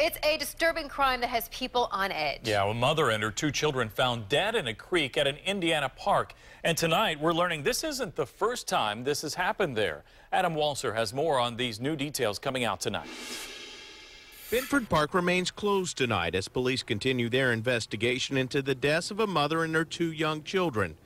It's a disturbing crime that has people on edge. Yeah, a mother and her 2 children found dead in a creek at an Indiana park. And tonight, we're learning this isn't the first time this has happened there. Adam Walser has more on these new details coming out tonight. Binford Park remains closed tonight as police continue their investigation into the deaths of a mother and her 2 young children.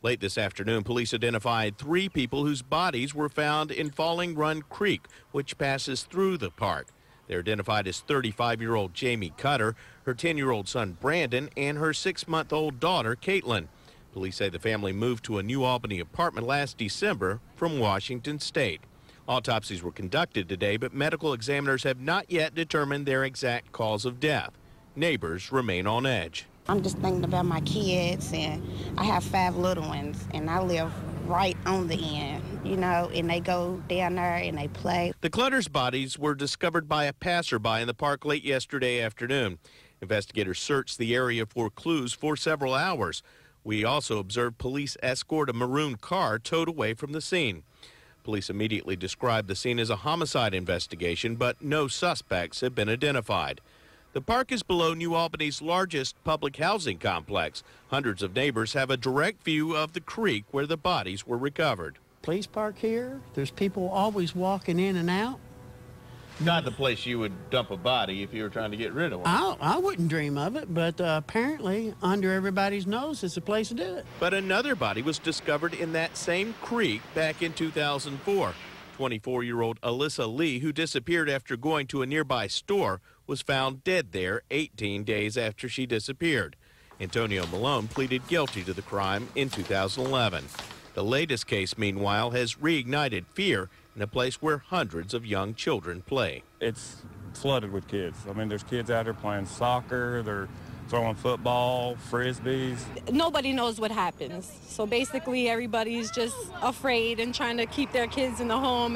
Late this afternoon, police identified 3 people whose bodies were found in Falling Run Creek, which passes through the park. They're identified as 35-year-old Jamie Cutter, her 10-year-old son Brandon, and her 6-month-old daughter Caitlin. Police say the family moved to a New Albany apartment last December from Washington State. Autopsies were conducted today, but medical examiners have not yet determined their exact cause of death. Neighbors remain on edge. I'm just thinking about my kids, and I have 5 little ones, and I live right on the end, and they go down there and they play. The Clutters' bodies were discovered by a passerby in the park late yesterday afternoon. Investigators searched the area for clues for several hours. We also observed police escort a maroon car towed away from the scene. Police immediately described the scene as a homicide investigation, but no suspects have been identified. The park is below New Albany's largest public housing complex. Hundreds of neighbors have a direct view of the creek where the bodies were recovered. Police park here, there's people always walking in and out. Not the place you would dump a body if you were trying to get rid of one. I wouldn't dream of it, but apparently under everybody's nose it's a place to do it. But another body was discovered in that same creek back in 2004. 24-year-old Alyssa Lee, who disappeared after going to a nearby store, was found dead there 18 days after she disappeared. Antonio Malone pleaded guilty to the crime in 2011. The latest case, meanwhile, has reignited fear in a place where hundreds of young children play. It's flooded with kids. I mean, there's kids out there playing soccer, they're throwing football, frisbees. Nobody knows what happens. So basically everybody's just afraid and trying to keep their kids in the home.